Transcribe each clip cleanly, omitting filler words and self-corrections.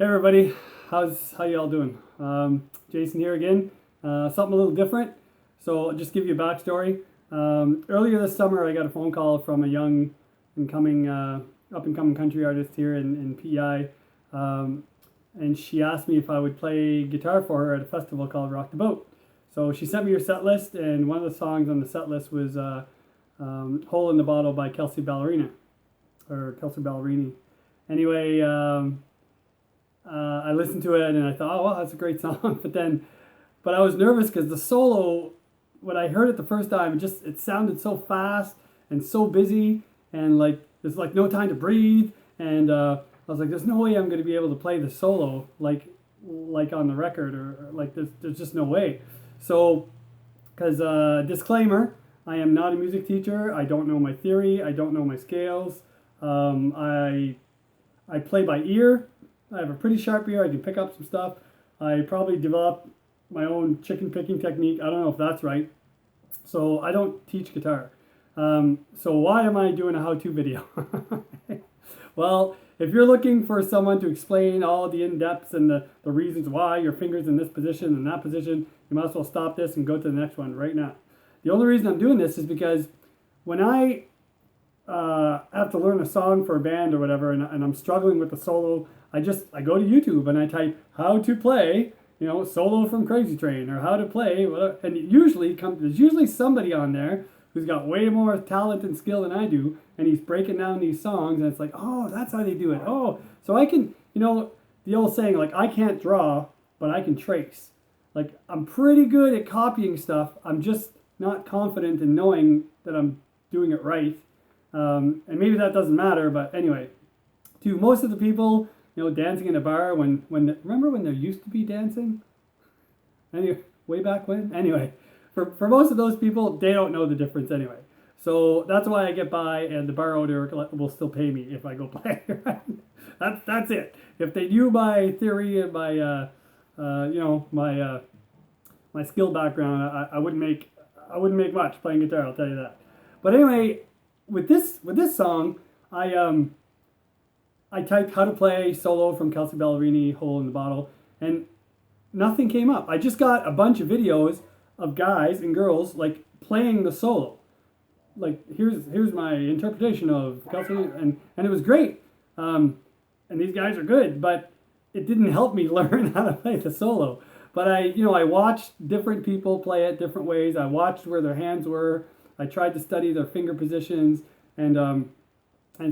Hey everybody, how you all doing? Jason here again. Something a little different. So I'll just give you a backstory. Earlier this summer, I got a phone call from a young incoming, up and coming country artist here in PEI, and she asked me if I would play guitar for her at a festival called Rock the Boat. So she sent me her set list, and one of the songs on the set list was "Hole in the Bottle" by Kelsea Ballerini. Anyway. I listened to it and I thought, oh, wow, that's a great song. But I was nervous because the solo, when I heard it the first time, it sounded so fast and so busy, and like there's like no time to breathe. And I was like, there's no way I'm going to be able to play the solo like on the record, or like there's just no way. So, because disclaimer, I am not a music teacher. I don't know my theory. I don't know my scales. I play by ear. I have a pretty sharp ear. I can pick up some stuff. I probably developed my own chicken picking technique. I don't know if that's right. So I don't teach guitar. So why am I doing a how-to video? Well, if you're looking for someone to explain all the in-depths and the reasons why your finger's in this position and that position, you might as well stop this and go to the next one right now. The only reason I'm doing this is because when I have to learn a song for a band or whatever, and I'm struggling with the solo, I go to YouTube and I type how to play, solo from Crazy Train, or how to play, whatever, and there's usually somebody on there who's got way more talent and skill than I do, and he's breaking down these songs, and it's like, oh, that's how they do it. Oh, so I can, the old saying, like, I can't draw, but I can trace. Like, I'm pretty good at copying stuff. I'm just not confident in knowing that I'm doing it right. And maybe that doesn't matter, but anyway, to most of the people, dancing in a bar remember when there used to be dancing? Anyway, way back when? Anyway, for most of those people, they don't know the difference anyway. So that's why I get by, and the bar owner will still pay me if I go play. That's it. If they knew my theory and my my skill background, I wouldn't make much playing guitar, I'll tell you that. But anyway, with this song, I typed how to play solo from Kelsea Ballerini, Hole in the Bottle, and nothing came up. I just got a bunch of videos of guys and girls like playing the solo. Like, here's my interpretation of Kelsea, and it was great. And these guys are good, but it didn't help me learn how to play the solo. But I watched different people play it different ways. I watched where their hands were. I tried to study their finger positions, and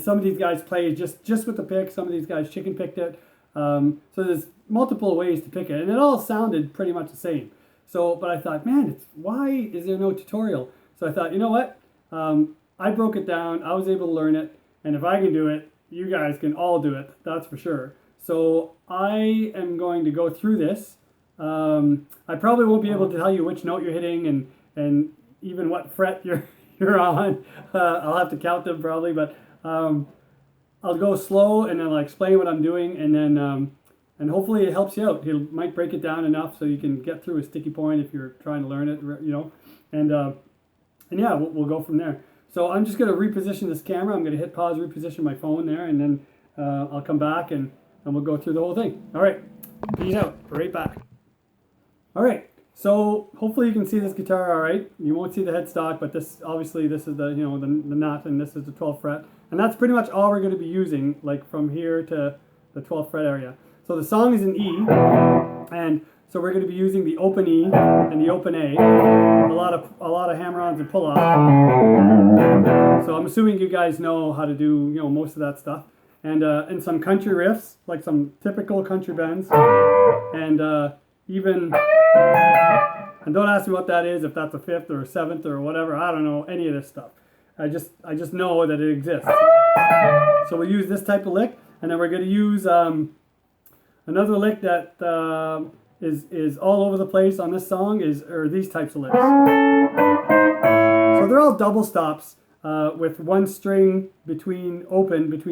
some of these guys play just with the pick. Some of these guys chicken picked it. So there's multiple ways to pick it, and it all sounded pretty much the same. So, but I thought, man, why is there no tutorial? So I thought, you know what? I broke it down. I was able to learn it, and if I can do it, you guys can all do it. That's for sure. So I am going to go through this. I probably won't be able to tell you which note you're hitting and even what fret you're on. I'll have to count them probably, but I'll go slow, and then I'll explain what I'm doing, and then and hopefully it helps you out. It might break it down enough so you can get through a sticky point if you're trying to learn it, and yeah, we'll go from there. So I'm just going to reposition this camera. I'm going to hit pause, reposition my phone there, and then I'll come back and we'll go through the whole thing. All right, peace out. Right back. All right. So hopefully you can see this guitar all right. You won't see the headstock, but this is the the nut, and this is the 12th fret. And that's pretty much all we're going to be using, like from here to the 12th fret area. So the song is in E, and so we're going to be using the open E and the open A, a lot of hammer-ons and pull-offs. So I'm assuming you guys know how to do most of that stuff, and some country riffs, like some typical country bends, and even. And don't ask me what that is, if that's a fifth or a seventh or whatever. I don't know any of this stuff. I just know that it exists. So we'll use this type of lick, and then we're going to use another lick that is all over the place on this song are these types of licks. So they're all double stops with one string between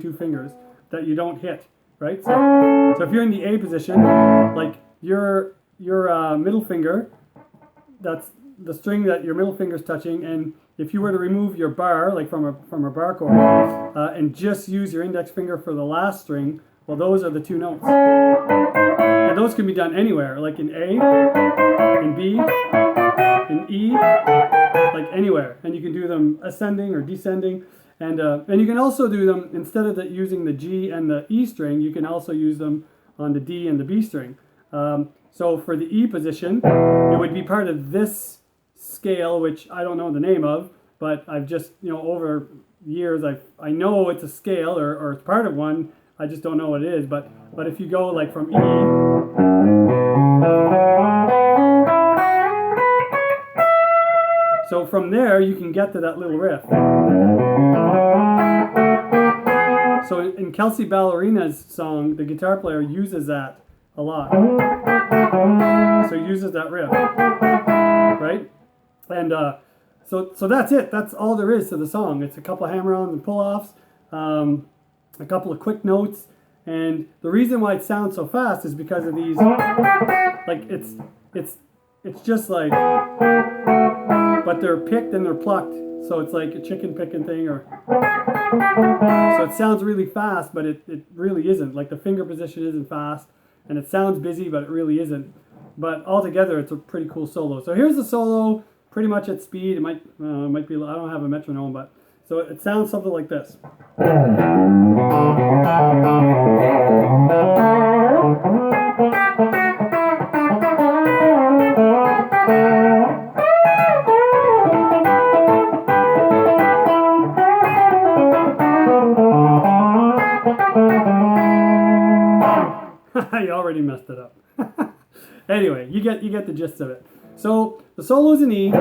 two fingers that you don't hit, right? So if you're in the A position, like your middle finger, that's the string that your middle finger's touching, and if you were to remove your bar, like from a bar chord, and just use your index finger for the last string, Well, those are the two notes. And those can be done anywhere, like in A, in B, in E, like anywhere. And you can do them ascending or descending. And you can also do them, instead of using the G and the E string, you can also use them on the D and the B string. So for the E position, it would be part of this scale, which I don't know the name of, but I've just, over years, I know it's a scale or it's part of one. I just don't know what it is. But if you go like from E, so from there you can get to that little riff. So in Kelsea Ballerina's song, the guitar player uses that a lot. So he uses that riff, right? And so that's it. That's all there is to the song. It's a couple of hammer-ons and pull-offs, a couple of quick notes, and the reason why it sounds so fast is because of these. Like it's just like, but they're picked and they're plucked. So it's like a chicken picking thing, or so it sounds really fast, but it really isn't. Like the finger position isn't fast, and it sounds busy, but it really isn't. But altogether, it's a pretty cool solo. So here's the solo, pretty much at speed. It might be. I don't have a metronome, but so it sounds something like this. You already messed it up. Anyway, you get the gist of it. So the solo's in E,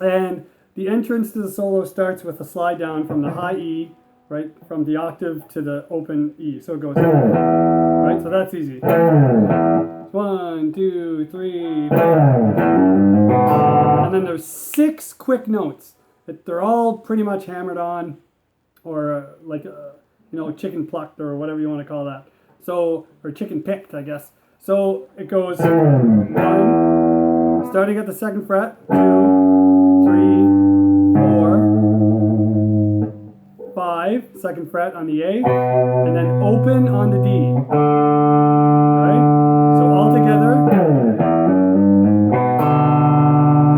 and the entrance to the solo starts with a slide down from the high E, right, from the octave to the open E. So it goes, right, so that's easy. 1, 2, 3, 4. And then there's 6 quick notes. They're all pretty much hammered on, or chicken plucked, or whatever you want to call that. So, or chicken picked, I guess. So it goes 1, starting at the 2nd fret, 2, 3, 4, 5, 2nd fret on the A, and then open on the D. Right? So all together.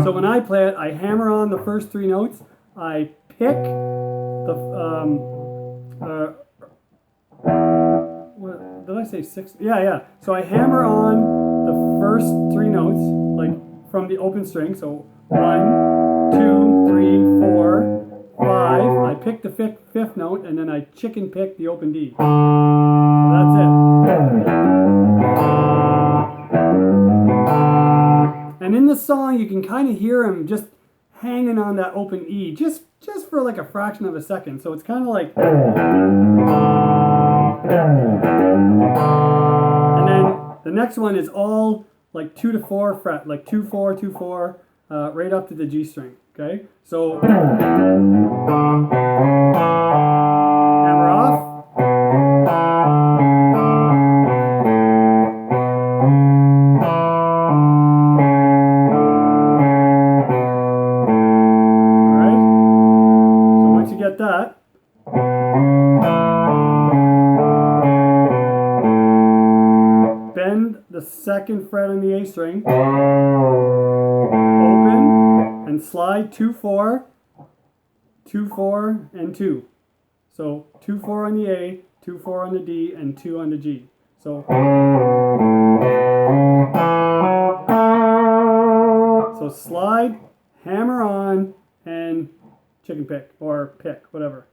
So when I play it, I hammer on the first 3 notes. I pick the did I say 6? Yeah. So I hammer on the first 3 notes, like from the open string. So 1, 2, 3, 4, 5. I pick the 5th note, and then I chicken pick the open D. So that's it. And in the song, you can kind of hear him just hanging on that open E, just for like a fraction of a second. So it's kind of like. And then the next one is all like 2 to 4 fret, like 2, 4, 2, 4, right up to the G string. Okay, so hammer off. All right. So once you get that. Bend the 2nd fret on the A string, open, and slide 2, 4, 2, 4, and 2. So 2, 4 on the A, 2, 4 on the D, and 2 on the G. So slide, hammer on, and chicken pick, or pick, whatever.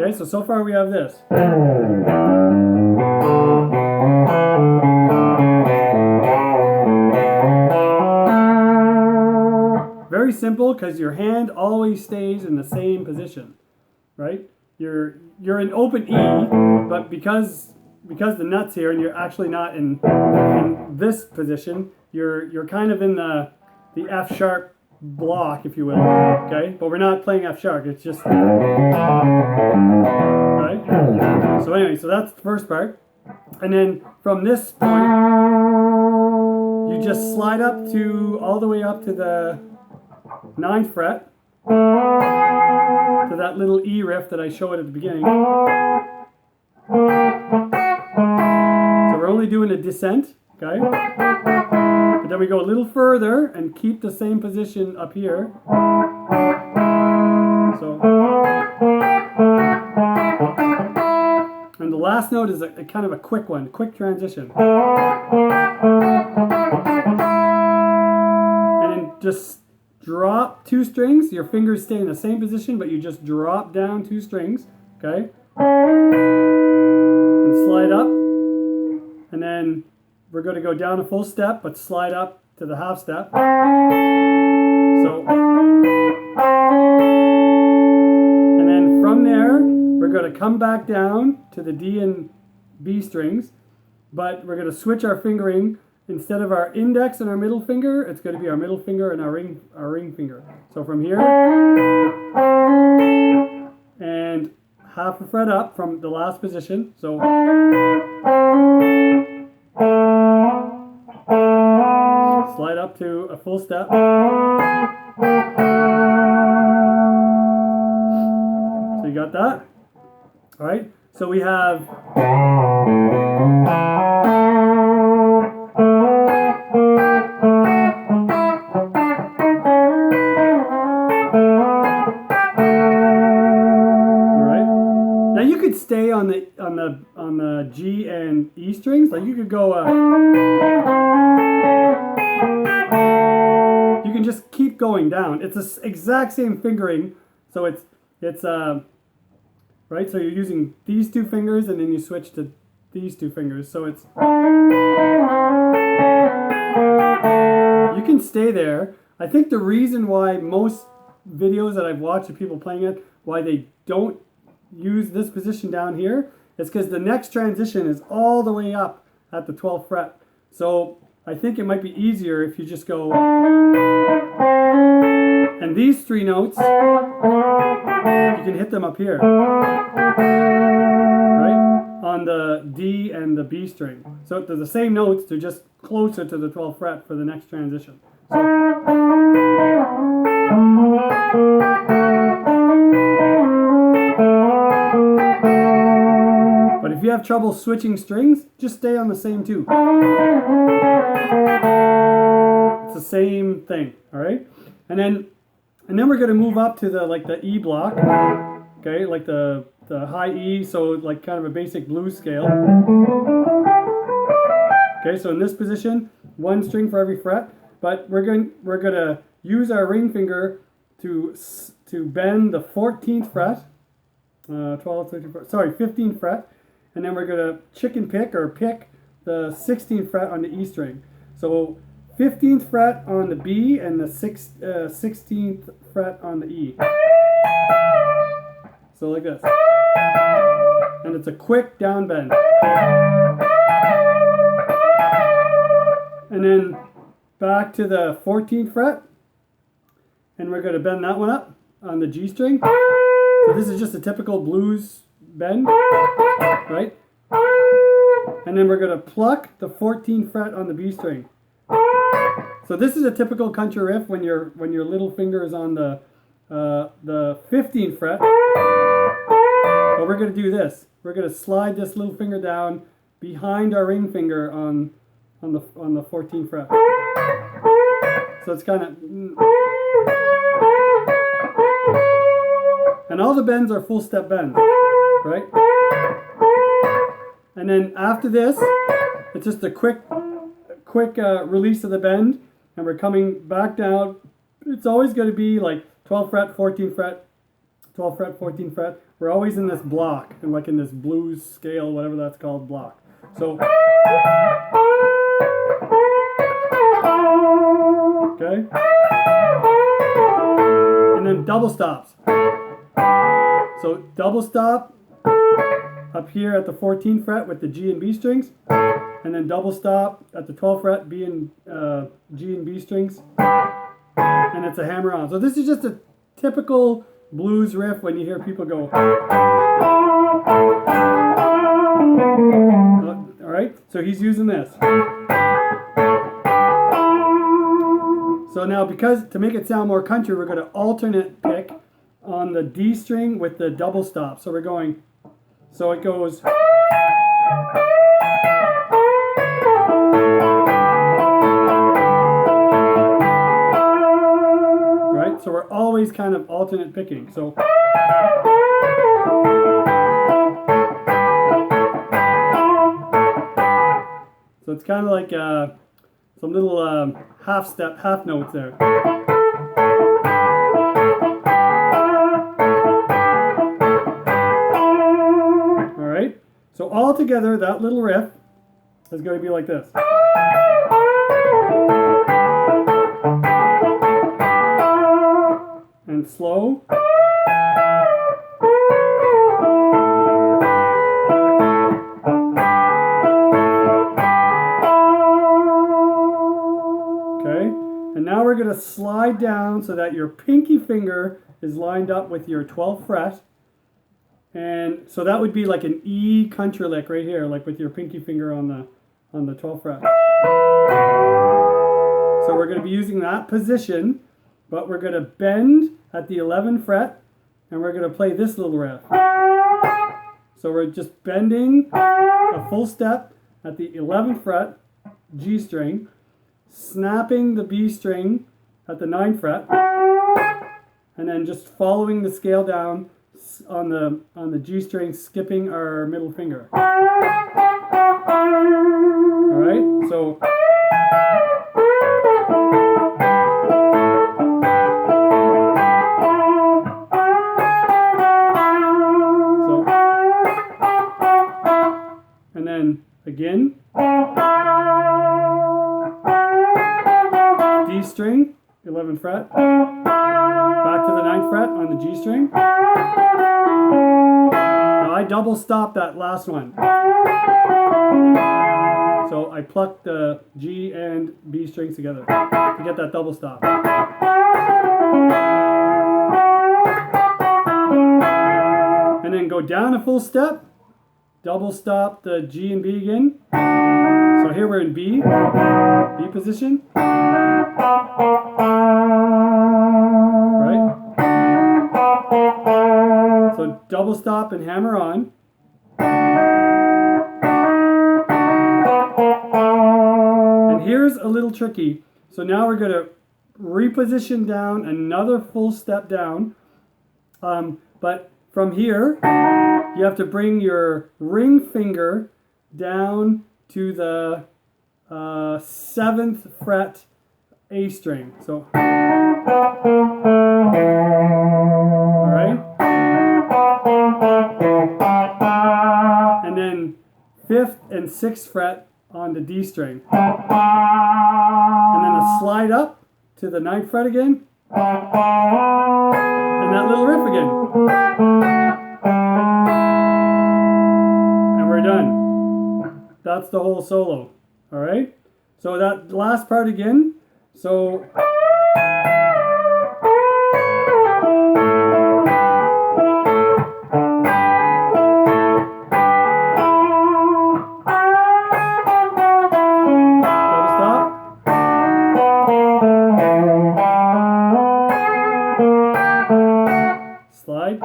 Okay, so far we have this. Very simple, because your hand always stays in the same position, right? You're in open E, but because the nut's here and you're actually not in this position, you're kind of in the F sharp block, if you will, okay? But we're not playing F sharp, it's just, right? So anyway, so that's the first part. And then from this point, you just slide up to, all the way up to the 9th fret, to that little E riff that I showed at the beginning. So we're only doing a descent, okay? But then we go a little further and keep the same position up here. So, and the last note is a kind of a quick one, quick transition. And then just drop 2 strings. Your fingers stay in the same position, but you just drop down 2 strings, okay? And slide up. And then we're going to go down a full step, but slide up to the half step. So, and then from there, we're going to come back down to the D and B strings, but we're going to switch our fingering. Instead of our index and our middle finger, it's going to be our middle finger and our ring finger. So from here, and half a fret up from the last position. So slide up to a full step. So you got that? All right. So we have stay on the G and E strings. Like you could go you can just keep going down. It's the exact same fingering, so it's right, so you're using these 2 fingers and then you switch to these 2 fingers, so it's you can stay there. I think the reason why most videos that I've watched of people playing it, why they don't use this position down here, is because the next transition is all the way up at the 12th fret. So I think it might be easier if you just go, and these 3 notes, you can hit them up here, right, on the D and the B string. So they're the same notes, they're just closer to the 12th fret for the next transition. So, but if you have trouble switching strings, just stay on the same 2. It's the same thing, all right? And then we're going to move up to the E block, okay, like the high E, so like kind of a basic blues scale. Okay, so in this position, 1 string for every fret, but we're going to use our ring finger to bend the 14th fret, 15th fret, and then we're going to chicken pick or pick the 16th fret on the E string. So 15th fret on the B and the 16th fret on the E. So like this. And it's a quick down bend. And then back to the 14th fret. And we're going to bend that one up on the G string. So this is just a typical blues bend, right? And then we're going to pluck the 14th fret on the B string. So this is a typical country riff when your little finger is on the 15th fret. But we're going to do this. We're going to slide this little finger down behind our ring finger on the 14th fret. So it's kind of, and all the bends are full step bends, right? And then after this, it's just a quick release of the bend, and we're coming back down. It's always going to be like 12th fret, 14th fret, 12th fret, 14th fret. We're always in this block, and like in this blues scale, whatever that's called, block. So, okay, and then double stops. So double stop up here at the 14th fret with the G and B strings, and then double stop at the 12th fret, G and B strings, and it's a hammer on. So this is just a typical blues riff when you hear people go. All right, so he's using this. So now, because to make it sound more country, we're going to alternate pick. the D string with the double stop. So we're going, so it goes. Right? So we're always kind of alternate picking. So it's kind of like some little half notes there. All right. So all together, that little riff is going to be like this. And slow. Okay, and now we're going to slide down so that your pinky finger is lined up with your 12th fret. And so that would be like an E contralick right here, like with your pinky finger on the 12th fret. So we're going to be using that position, but we're going to bend at the 11th fret, and we're going to play this little riff. So we're just bending a full step at the 11th fret, G string, snapping the B string at the 9th fret, and then just following the scale down on the G string, skipping our middle finger. All right, so. And then again, D string, 11th fret, back to the 9th fret on the G string. Now I double stop that last one. So I pluck the G and B strings together to get that double stop. And then go down a full step. Double stop the G and B again. So here we're in B position. Right? So double stop and hammer on. And here's a little tricky. So now we're going to reposition down another full step down. But from here, you have to bring your ring finger down to the 7th fret A string. So, all right. And then 5th and 6th fret on the D string. And then a slide up to the 9th fret again. And that little riff again. Done. That's the whole solo. All right. So that last part again. So double stop. Slide.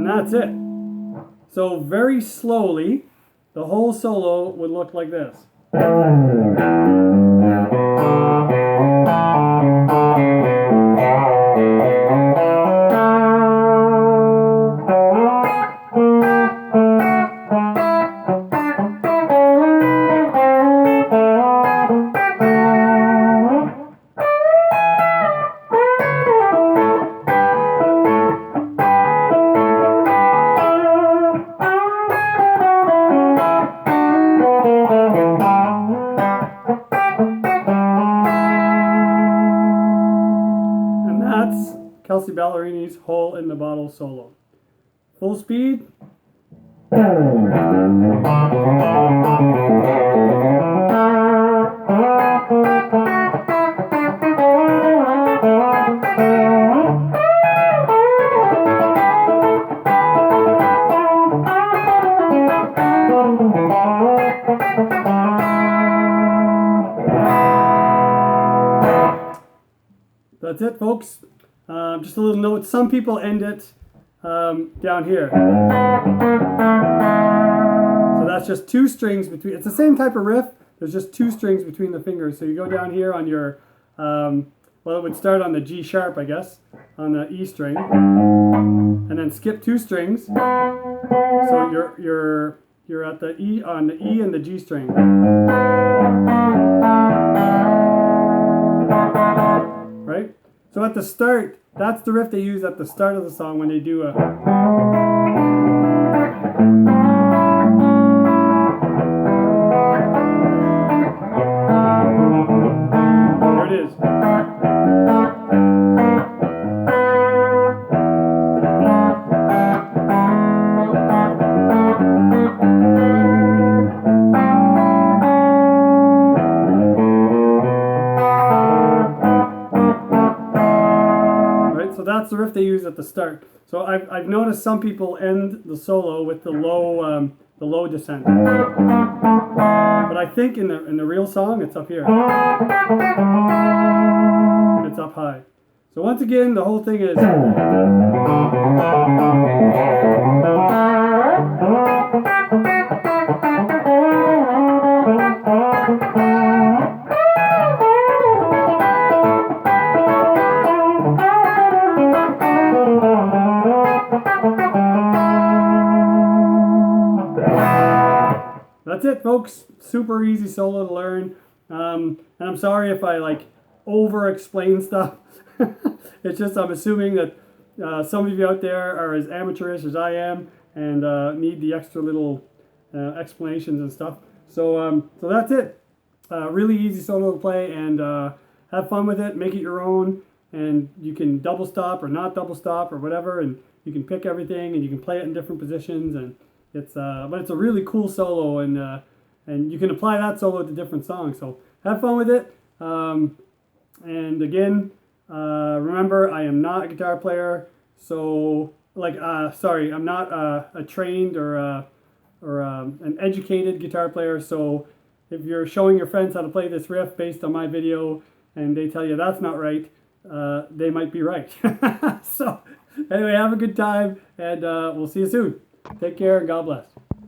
That's it. So very slowly, the whole solo would look like this. Kelsea Ballerini's Hole in the Bottle solo. Full speed. that's it, folks. Just a little note, some people end it down here. So that's just 2 strings between, it's the same type of riff, there's just 2 strings between the fingers. So you go down here on your, well, it would start on the G sharp, I guess, on the E string, and then skip 2 strings. So you're at the E, on the E and the G string. Right? So at the start, that's the riff they use at the start of the song when they do a... There it is. So that's the riff they use at the start. So I've noticed some people end the solo with the low descent, but I think in the real song it's up here. It's up high. So once again, the whole thing is. That's it, folks. Super easy solo to learn. And I'm sorry if I like over explain stuff. It's just I'm assuming that some of you out there are as amateurish as I am and need the extra little explanations and stuff. So so that's it. Really easy solo to play, and have fun with it. Make it your own, and you can double stop or not double stop or whatever, and you can pick everything and you can play it in different positions, and it's but it's a really cool solo, and you can apply that solo to different songs. So have fun with it. And again, remember, I am not a guitar player, so like sorry, I'm not a trained or an educated guitar player. So if you're showing your friends how to play this riff based on my video and they tell you that's not right, they might be right. So anyway, have a good time, and we'll see you soon. Take care, and God bless.